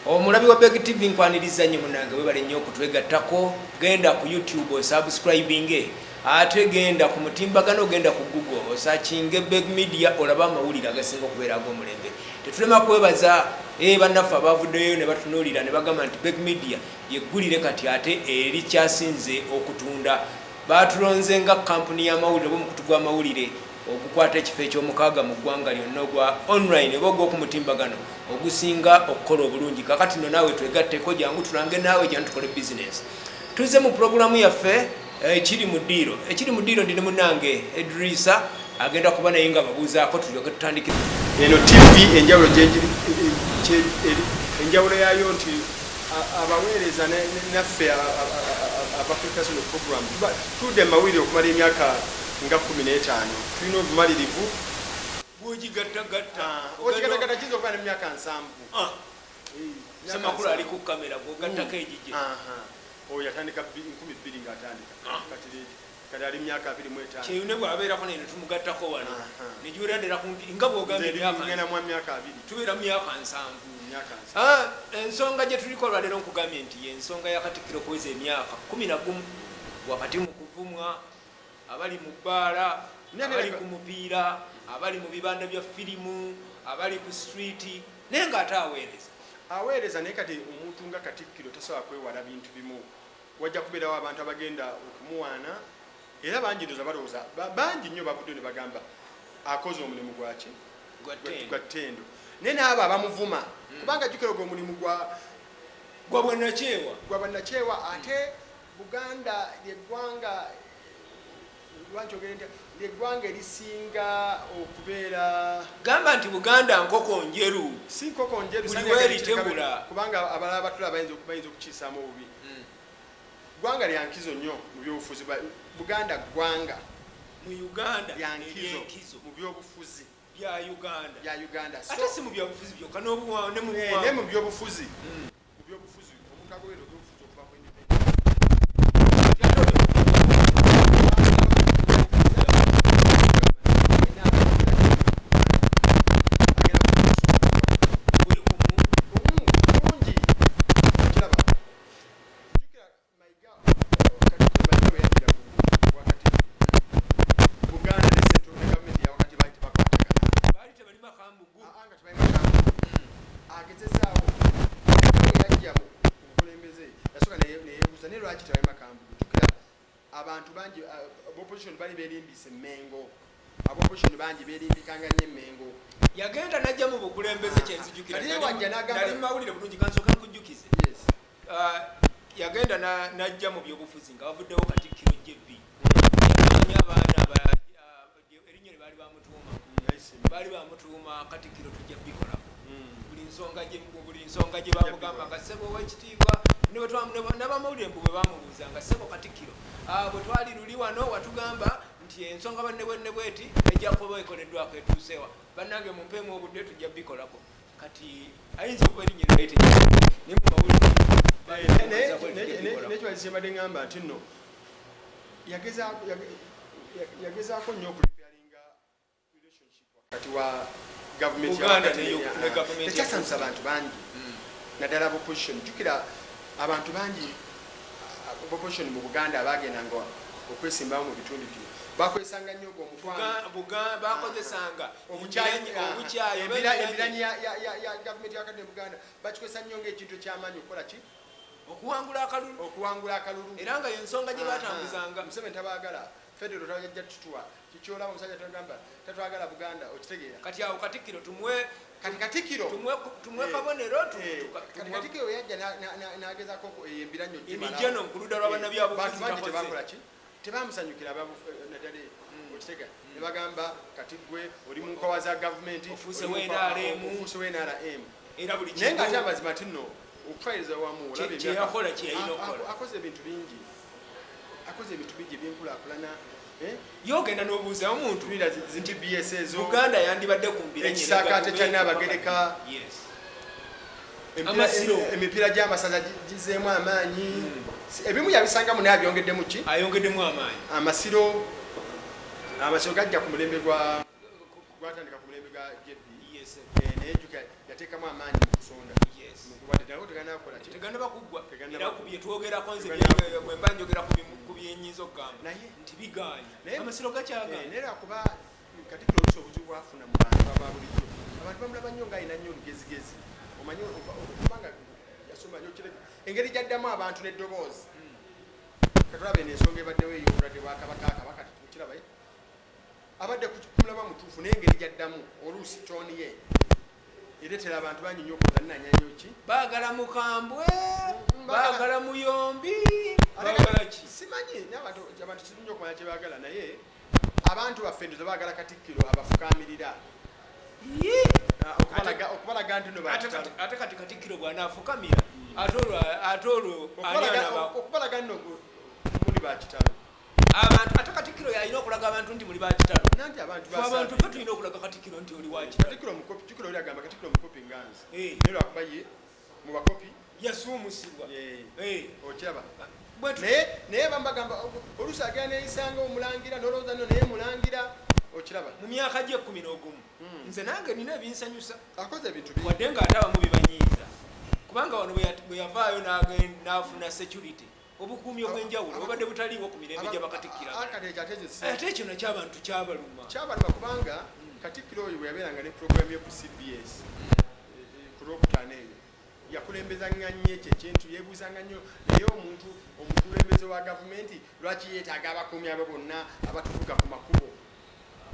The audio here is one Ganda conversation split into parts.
Omulabi wa Beg TV nkwaniriza nnyo munange webale nnyo okutwegattako. Genda ku YouTube osubscribing, ate genda ku mutimbagano, genda ku Google osachinge Beg Media olaba amawulire agasinga okubeera ag'omulembe. Tetulema kwebaza bannaffe abavuddeyo ne batunuulira ne bagamba nti Beg Media yeggulire kati ate eri kyasinze okutunda. Batulonze nga kampuni y'amawulire b'omukutu gw'amawulire okukwata ekifo eky'omukaaga mu ggwanga lyonna ogwa online oba ogw'okumutimbagano ogusinga okukola obulungi. Kakati nno naawe twegatteko, jangu tulange naawe jangu tukole bizinesi. Tuzze mu pulogulaamu yaffe ekiri mu ddiiro. Ekiri mu ddiiro ndi ne munnange Edrisa agenda kuba naye nga babuuzaako tulyoke tutandikire. Eno TV enjawulo enjawulo yaayo nti abaweereza naffe abafrikasono program tudde mawulire okumala emyaka nga 15 tulina obumalirivu bwogigattagatta ogigattagatta kiza okuba nemyaka 7 semakulu ali ku kamera bwogattako egije oyo yatandika 2000 ng'atandika kati ali myaka 25 kyeyune bwabeerako naye netumugattako wano negiweraddera kumpi nga bwogambye mu myaka 2 tubeera myaka 7. Ensonga gye tuliko olwaleero nkugambye nti yensonga ya Katikkiro kuweza emyaka 11 wakati mu kuvumwa, abali mu bbaala, abali ku mupiira, abali mu bibanda bya firimu, abali ku streeti, naye ng'ate aweereza naye kati omuntu nga Katikkiro tasobola kwewala bintu bimu. Wajja kubeerawo abantu abagenda okumuwaana era bangi ndoza balowooza bangi nnyo bavudde ne bagamba akoze omulimu gwaki gwa ttendo naye naabo abamuvuma kubanga jjukira ogwo omulimu gwa bwannakyewa ate Buganda lyeggwanga lyeggwanga erisinga okubeera gamba nti Buganda nkoko njeru si nkoko njeru kubanga abalala batula bayinza okukiisaamu obubi. Gwanga lyankizo nnyo mu byobufuzi. Buganda gwanga mu Uganda lyankizo mu byobufuzi bya Uganda ate si mu byobufuzi byokka ne mu byobufuzi omuntu agoberera obyobufuzi okuva ku abantu bangi opposition bali berimbise Mengo, opposition bangi berimbikanga nnyo Mengo. Yagenda najja mu bukulembeze kyenzijukira nali mawulire bulungi kansooka nkujjukize. Yagenda najja mu byobufuzi nga wavuddewo Katikkiro JB abaana erinnya lye baali bamutuuma Katikkiro tujja bikolako buli nsonga gye bamugamba nga ssebo ow'ekitiibwa n'abamawulire mbu bwe bamubuuza nga ssebo Katikkiro bwe twali luli wano watugamba nti ensonga banne bweti ejja kuba ekoleddwako etuusewa bannange mumpeemu obudde tujja bikolako. Kati ayinza okuba erinnya lye naye mu mawulire nekibazimbadde ngamba nti nno yagezaako nnyo okulipyalinga relationship wakati wa gavumenti tekyasanusa abantu bangi naddala opposition. Jjukira abantu bangi opposition mu Buganda abagendanga okwesimbawo mu bitundu bino bakwesanga nnyo bakozesanga emiranyi ya gavumenti yakadde mu Buganda bakikozesa nnyo ng'ekintu ekyamaanyi okukola ki okuwangula akalulu era nga yensonga gye batambuzanga. Museveni tabaagala federo tajja tutuwa kikyolaba omusajja tagamba tatwagala Buganda okitegeera. Kati awo Katikkiro tumwe kabonero Katikkiro yajja n'agezaako embiranyo emijano ku ludda lw'abannabyabufuzi tebakola ki tebamusanyukira naddala okitegeera ne bagamba kati gwe oli mu nkowa za gavumenti ofuuse NRM era buli naye ng'ate amazima ti nno okutwaliza wamu kyeyakola kyeyalina okukola akoze ebintu bingi ebyenkulaakulana yogenda n'obuuza omuntu nti BS ezo Buganda yandibadde kumbira ekisaakaate kya Nnaabagereka emipiira gy'amasaza gizeemu amaanyi ebimu yabisangamu naye ayongeddemu amaanyi. Amasiro gajja ku mulembe gwatandika ku mulembe gwa JB yes naye jjuka yateekamu amaanyi mu kusonda yes mukubadde nawo tegana kukola ki tegana bakugwa Tegana era bakugwa. ku bye twogerako nze Tegana bwe mba njogera ku byennyinza okugamba Naye- nti biganya Naye- amasiro gakyagana naye lwakuba Katikkiro oluusi obuzibu bwafuna mu bantu aba bulijjo abantu bamulaba nnyo ng'alina nnyo olugezigezi omanyi kubanga yasoma nnyo kireke engeri gyaddamu abantu n'eddoboozi katulaba eno ensonga ebaddewo ey'obulwadde bwa kabaka tukiraba abadde kumulaba mutuufu naye engeri gyaddamu oluusi tooni ye ereetera abantu bangi nnyo okutananyanyo ki baagala mukambwe baagala muyombi baagala ki simanyi abantu kirungi nnyo okumanya kye baagala naye abantu baffe ndoza baagala Katikkiro abafukaamirira okubalaga nti no ate kati Katikkiro bw'anaafukamira ate olwo okubalaga nno muli bakitalo abantu ate Katikkiro yalina okulaga abantu nti muli bakitalo nanti abantu abantu fe tulina okulaga Katikkiro nti oli wakitalo Katikkiro mukopi Katikkiro oli agamba Katikkiro mukopi nganzi Eh. naye lwakuba ye mu bakopi yasuumusibwa okiraba bwetu naye bambagamba oluusi agenda neyisanga omulangira nolowooza nno naye mulangira okiraba mu myaka gye 11 nze nange nina ebinsanyusa akoze ebintu bingi wadde ng'ate abamu bibanyiiza kubanga wano bwe yavaayo n'afuna security obukuumi obw'enjawulo obadde butaliiwo ku mirembe gy'abakatikkiro ate ekyo nakyo abantu kyabaluma kubanga Katikkiro oyo bwe yabeeranga ne puroguramu yo ku CBS ku lwokutaano eyo yakulembezanga nnyo ekyo ekintu yeebuuzanga nnyo naye omukulembeze wa gavumenti lwaki yeetaaga abakuumi abo bonna abatuvuga ku makubo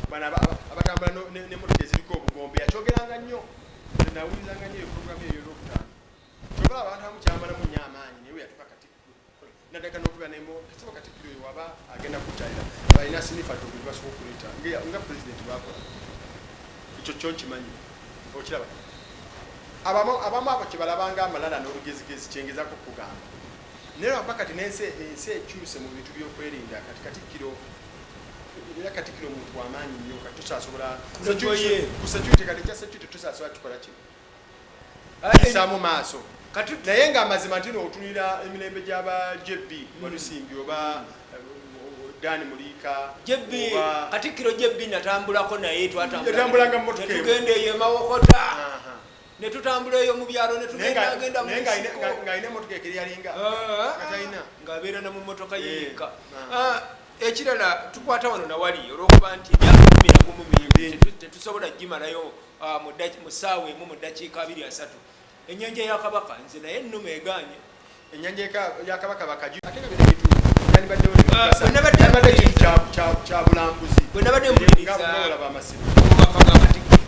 bano abatambula n'emmotoka eziriko obugombe yakyogeranga nnyo nawulizanga nnyo puroguramu eyo olwokutaano kyobala abantu abamu kyambalamu nnyo amaanyi naye we yatuka Katikkiro naddaka n'okuba kasaba Katikkiro oyo waba agenda kuttayira balina sinifato bwe basobola okuleeta nga pulezidenti bakola ekyo kyo nkimanyi okiraba abamu abo kyebalabanga amalala n'olugezigezi kyengezako kugamba naye lwakuba kati n'ensi ekyuse mu bintu by'okwerinda kati Katikkiro era Katikkiro omuntu w'amaanyi nnyo kati tusasobola ku security kati ekya security tusasobola tukola ki isaamu maaso naye ng'amazima nti nootunira emirembe gy'aba JB Walusimbi oba Dani Muliika Katikkiro JB natambulako naye yatambulanga mu motoka tugenda eyo emawokota ne tutambula eyo mu byalo ne tugenda agenda mu ng'alina emmotoka ekeri yalinga katalina ng'abeera na mu mmotoka yekka ekirala tukwata wano nawali olw'okuba nti emyaka 11 tetusobola gimalayo mu ssaawa emu mu ddakiika 23 ennyanja ya Kabaka nze naye nnuma eganye ennyanja ya Kabaka bakaju ate nga bino ebintu yandibaddewo kintu kya bulambuzi bwe nabadde mpuliriza olaba amasimu obubaka bwa Katikkiro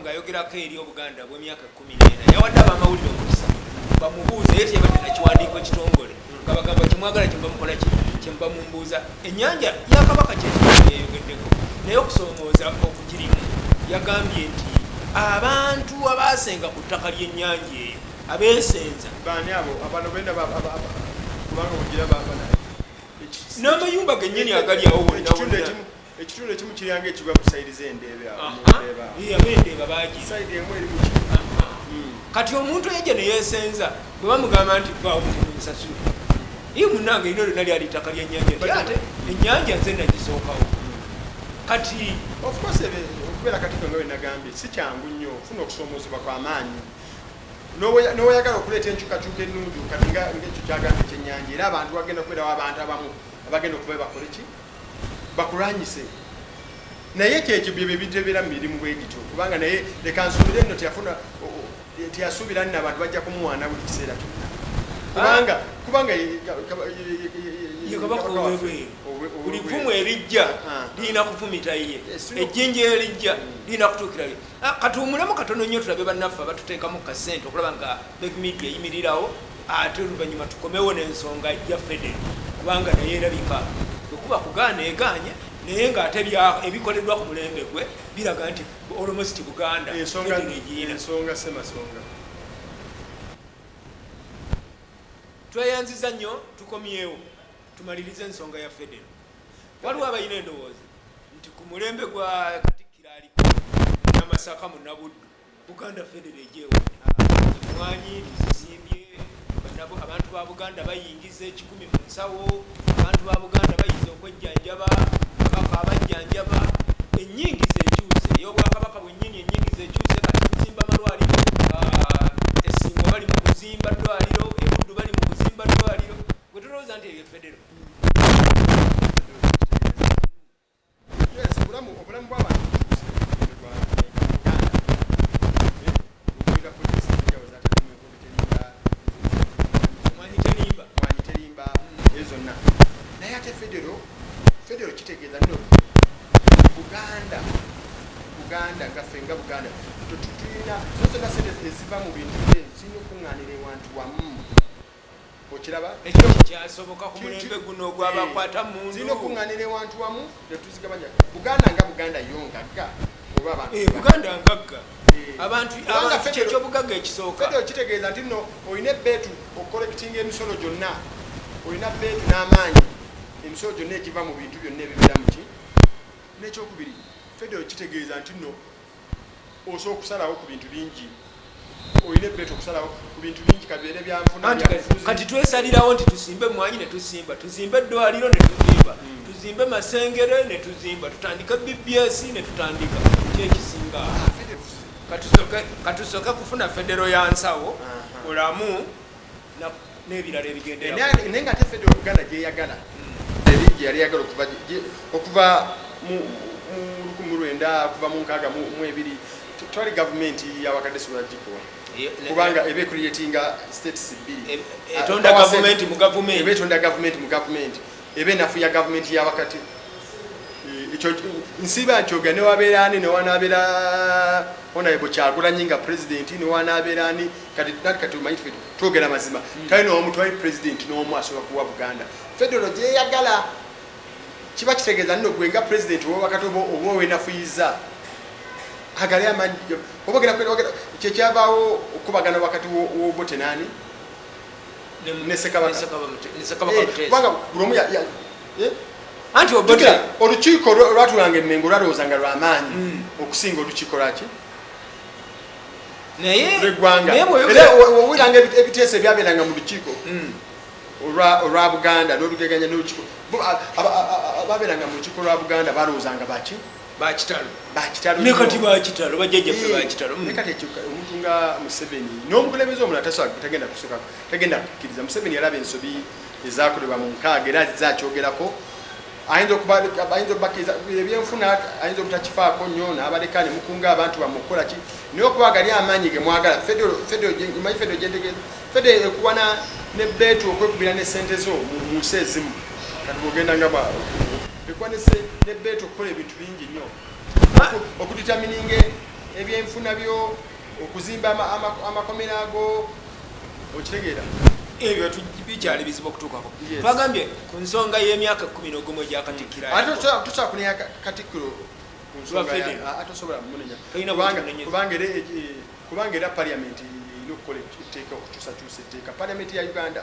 ng'ayogerako eri Obuganda bw'emyaka 14 yawadde abamawulire omukisa bamubuuza ye teyabadde nakiwandiiko kitongole nga bagamba kimwagala kyemubamukola kyemuba mumbuuza ennyanja ya Kabaka kyeyayogeddeko naye okusoomooza okugirimu yagambye nti abantu abaasenga ku ttaka ly'ennyanja eyo abeesenza baani abo abantu benda kubanga ogira n'amayumba gennyini agali awo ekitundu ekimu kiranga ekigwa ku sayidi z'endeebe abendeeba bagira sayidi emu eri kati omuntu yajja neyeesenza bwe bamugamba nti nsasula ye munange lino lyonna lyali ttaka ly'ennyanja ti ate ennyanja nze nagisookawo kati of course okubeera Katikkiro nga wenagambye si kyangu nnyo ofuna okusoomoozebwa kw'amaanyi n'oyagala okuleeta enkyukakyuka ennungi kati ng'ekyo kyagambye ekyennyanja era abantu bagenda kubeerawo abantu abamu abagenda okuba bakole ki bakulwanyise naye kyekyo bye bitebeera mu mirimu bwe gityo kubanga naye leka nsuubire nno teyasuubira nno abantu bajja kumuwaana buli kiseera kyonna kubanga buli vvumu erijja lirina kufumita ye ejjinja erijja lirina kutuukira ye katuwumulemu katono nnyo tulabe bannaffe abatuteekamu kasente okulaba nga Big Media eyimirirawo ate oluvannyuma tukomewo n'ensonga ya Federo kubanga naye erabika okuba kugaana eganye naye ng'ate ebikoleddwa ku mulembe gwe biraga nti almost Buganda Federo egirina ensonga semasonga tweyanziza nnyo tukomyewo tumalirize ensonga ya Federo waliwo abalina endowooza nti ku mulembe gwa Katikkiro aliko Namasaka mu Nabuddu Buganda Federo ejeewo emwanyi tuzisimbye abantu ba Buganda bayingiza 10 mu nsawo abantu ba Buganda bayiza okwejjanjaba kabaka abajjanjaba ennyingiza ekyuse ey'Obwakabaka nga ffe nga Buganda tulina zonna sente eziva mu bintu zirina okuŋŋaanira ewantu wamu okiraba ekyo kyasoboka ku mulembe guno ogwabakwata mundu zirina okuŋŋaanira ewantu wamu ne tuzigabanya Buganda nga Buganda yo ngagga oba abantu Buganda ngagga abantu kyekyobugaga ekisooka federo kitegeeza nti nno olina ebbeetu okukolekitinga emisolo gyonna olina beetu n'amaanyi emisolo gyonna egiva mu bintu byonna ebibeera muki n'ekyokubiri federo kitegeeza nti nno osobola okusalawo ku bintu bingi olina ebbeetu okusalawo ku bintu bingi kabibeere byanfuna kati twesalirawo nti tusimbe mwanyi ne tusimba tuzimbe eddwaliro ne tuzimba tuzimbe masengere ne tuzimba tutandika BBS ne tutandika kyekisinga katusooke kufuna federo ya nsawo mulamu n'ebirala ebigendera naye nga ate federo Buganda gyeyagala ebingi yali yagala okuva mu 1900 okuva mu 62 twali gavumenti yawakadde Sulagiko kubanga ebe creatinga states bbiri etonda gavumenti mu gavumenti ebe tonda gavumenti mu gavumenti ebe nafu ya gavumenti ya wakati ekyo nsiba nchoga ne wabeerani ne wanabeera Honorable Kyagulanyi nga president ne wanabeerani kati umanyi twogera mazima talina omuntu wali president n'omu asobola kuwa Buganda federo gyeyagala kiba kitegeeza nno gwe nga president wakati oba wenafuyiza agale amanyi obogera kyekyavaawo okubagana wakati w'Obote nani ne Ssekabaka kubanga buli omu anti Obote olukiiko lwatulanga emmengo lwalowoozanga lw'amaanyi okusinga olukiiko lwaki lw'eggwanga era owuliranga ebiteeso ebyabeeranga mu lukiiko olwa Buganda n'olugeganya n'olukiiko ababeeranga mu lukiiko lwa Buganda balowoozanga baki bakitalo ne kati bakitalo bajjajjaffe bakitalo ne kati omuntu nga Museveni n'omukulembeze omulala tagenda kukkiriza Museveni yalaba ensobi ezakolebwa mu nkaaga era zakyogerako ayinza okubakkiriza ebyenfuna ayinza obutakifaako nnyo n'abaleka ne mukunga abantu bamukola ki naye okuba gali amaanyi ge mwagala federo gyentegeeza federo ekuwana ne beetu okwekubira ne sente zo mu nsi ezimu kati bwogenda nga ekuwana ne beetu okukola ebintu bingi nnyo okuditamininga ebyenfuna byo okuzimba amakomera ago okitegeera ebyo bikyali bizibu okutuukako twagambye ku nsonga y'emyaka 11 gya Katikkiro tosobola kunenya Katikkiro atosobola munenya kubanga era parliament erina okukola etteeka okukyusakyusa etteeka parliament ya Uganda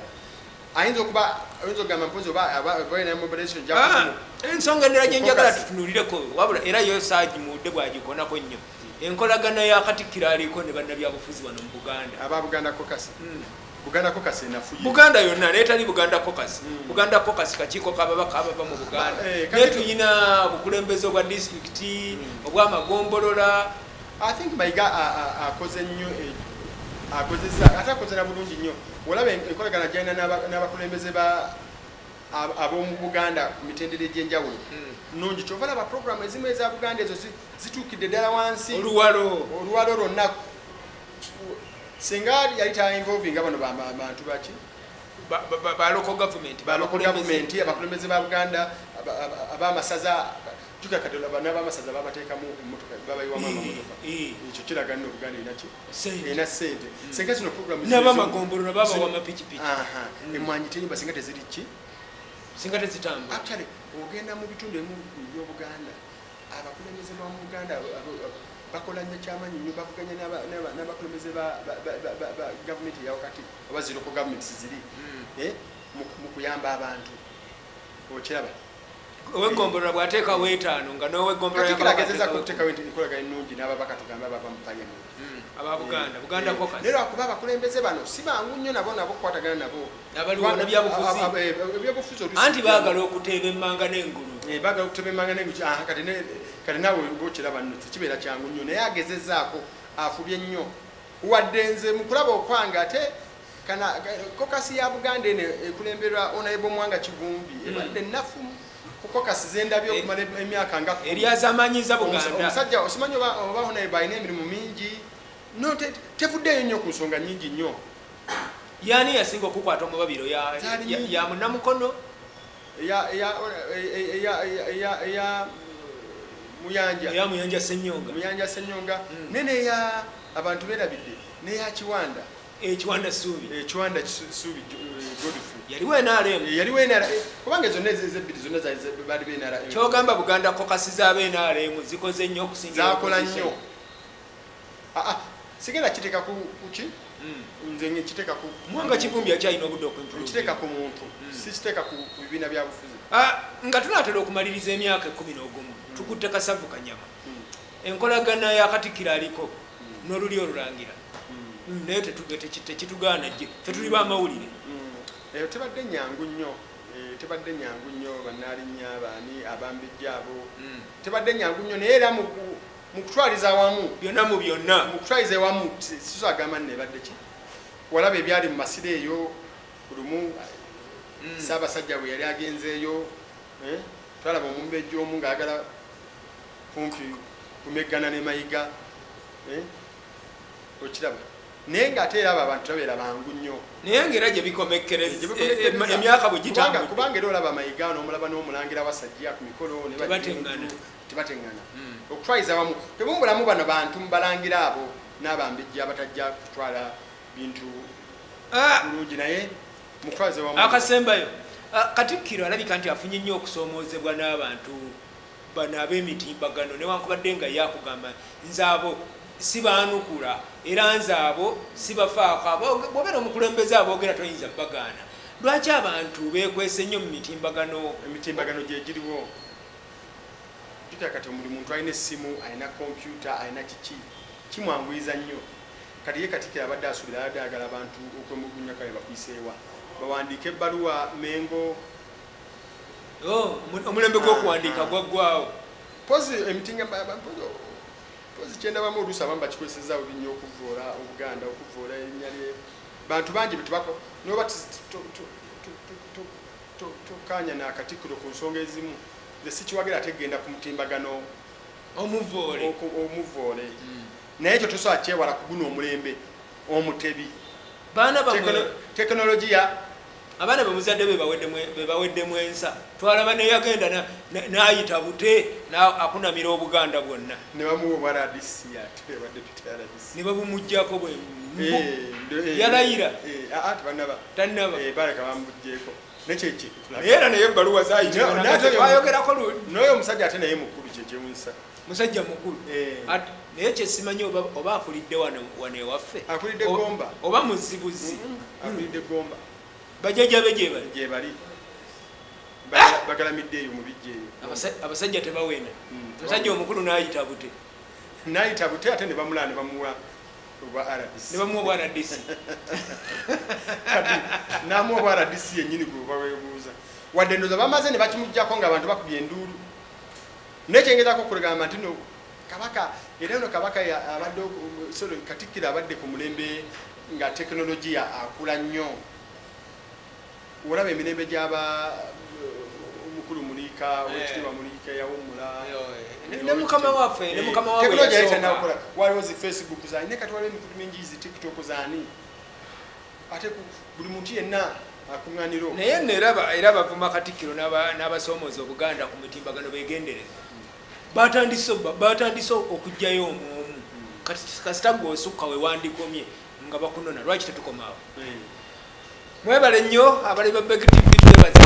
ayinza okugamba mpozi oba mobilization ensonga endala gyenjagala tutunulireko wabula era yo saagi mudde bwagikonako nnyo enkolagana ya Katikkiro aliko ne bannabyabufuzi bano mu Buganda aba Buganda Caucus Buganda Caucus enafuye Buganda yonna netali Buganda Caucus Buganda Caucus kakiiko kababaka abava mu Buganda naye tuyina obukulembeze obwa disitulikiti obw'amagombolola I think Mayiga akoze nnyo akozesa ate akoze na bulungi nnyo olaba enkolagana gyalina n'abakulembeze ab'omu Buganda ku mitendera egy'enjawulo nungi kyova laba programu ezimu eza Buganda ezo zituukidde ddala wansi oluwalo lwonna singa yali ta-involvinga bano bantu baki ba local government abakulembeze ba Buganda ab'amasaza tukakatola bana b'amasaza babateekamu emmotoka babayiwamu amamotoka ekyo kiraga nno Buganda erina sente singa zino programu n'abamagombolola babawa amapikipiki emmwanyi tenyumba singa teziri ki singa tezitambula actually ogenda mu bitundu ebimu by'Obuganda abakulembeze ba mu Buganda bakola nnyo kyamaanyi nnyo bavuganya n'abakulembeze ba gavumenti eyawakati oba zi local governments ziri mu kuyamba abantu okiraba owegombolola bw'ateekawo 5 nga n'owegombolola okuteekawo enkolagana ennungi n'ababaka tugambe abava mu parliament aba Buganda Caucus naye lwakuba abakulembeze bano si bangu nnyo nabo kukwatagana nabo ebyabufuzi anti baagala okuteeba emmanga n'engulu bagala okuteeba emmanga n'engulu kati naawe bokiraba nno tekibeera kyangu nnyo naye agezezaako afubye nnyo wadde nze mu kulaba okwange ate kokasi ya Buganda eno ekulemberwa Honorable Mwanga Kivumbi ebadde nnafu ku kokasi zendabye okumala emyaka nga eryazamanyiza Buganda omusajja osimanyi oba Honorable alina emirimu mingi no tevuddeyo nnyo ku nsonga nyingi nnyo yani yasinga okukwata omubabiro ya munamukono Muyanja ya Muyanja Ssenyonga Muyanja Ssenyonga nene ya abantu berabidde ne ya Kiwanda Kiwanda Suubi Kiwanda Suubi Godfrey yaliwo NRM yaliwo NRM kubanga zonna ezebbiri zonna bali be NRM kyogamba Buganda kokasiza abe NRM zikoze nnyo okusinga zakola nnyo sigenda kiteeka ku ki nze nkiteeka ku Mwanga Kivumbi akyalina obudde okwimprove nkiteeka ku muntu sikiteeka ku bibiina bya bufuzi nga tunaatera okumaliriza emyaka 11 tukutte Kasavu Kanyama enkolagana ya Katikkiro aliko n'oluli olurangira naye tekitugaana gye ffe tuli bamawulire tebadde nyangu nnyo bannaalinnya baani abambejja abo tebadde nyangu nnyo naye era mu kutwaliza awamu byonna mu byonna mu kutwaliza awamu siso agamba nne ebadde ki walaba ebyali mu masiro eyo lumu Ssaabasajja bwe yali agenzeeyo twalaba omumbejja omu ng'agala kumpi kumeggana ne Mayiga okiraba naye ng'ate era abo abantu babeera bangu nnyo naye ng'era gye bikomekkereza emyaka bwe gitambula kubanga era olaba Mayiga n'omulaba n'omulangira Wasajja ku mikolo tebateŋŋana okutwaliza wamu tebumbulamu bano bantu mubalangira abo n'abambejja abatajja kutwala bintu bulungi naye mukwaze wamu akasembayo Katikkiro alabika nti afunye nnyo okusoomoozebwa n'abantu bano ab'emitimbagano newankubadde nga yakugamba nze abo sibaanukula era nze abo sibafaako bw'obeera omukulembeze aboogera toyinza bagaana lwaki abantu beekwese nnyo mu emitimbagano gye giriwo jukira kati buli muntu alina essimu alina kompyuta alina kiki kimwanguyiza nnyo kati ye Katikkiro abadde asuubira abadde ayagala abantu okwemugunya kabe bakuyiseewa bawandiika ebbaluwa Mengo omulembe gw'okuwandiika gwaggwawo pozi emitinga pozi kyendabamu oluusi abamu bakikozesezaawo binnyo okuvoola Obuganda okuvoola erinnya lye bantu bangi betubako noba tokanya na Katikkiro ku nsonga ezimu nze sikiwagira ate genda ku mutimbagano omuvoole naye ekyo tosobola kyewala kuguna omulembe omutebi tekinologiya abaana bemuzadde bebaweddemu ensa twalaba neyagenda n'ayita bute akunamira Obuganda bwonna ne bamuwa RDC ne babumugjako bwe yalayira tannaba baleka bamugjeeko nekyeki naye era naye ebbaluwa zaayitwayogerako n'oyo omusajja ate naye mukulu kyekyemunsa musajja mukulu naye kyesimanyi oba akulidde wano ewaffe akulidde Gomba oba muzibuzi akulidde Gomba bajjajja be gye bali bagalamidde eyo mu bijja eyo abasajja tebawena omusajja omukulu n'ayita bute ate ne bamulaa ne bamuwa obwa RDC n'amuwa obwa RDC yennyini gwe baweebuuza wadde ndoza bamaze ne bakimuggyako ng'abantu bakubye enduulu nekyengezaako okulegamba nti no kabaka era no kabaka abadde Katikkiro abadde ku mulembe nga tekinologiya akula nnyo olaba emirembe gy'aba omukulu Muliika Oweekitiibwa Muliika yawummula ne mukama waffe tekinologiya yitanakola waliwo zi Facebook zaani ne kati waliwo emikutu mingi zi TikTok zaani ate buli muntu yenna akuŋŋaaniro naye era bavuma Katikkiro n'abasoomooza Obuganda ku mitimbagano beegendereza batandise okugjayo omu kasita gwe osukka we wandikomye nga bakunona lwaki tetukomaawo mwebale nnyo abali ba Big TV twebaza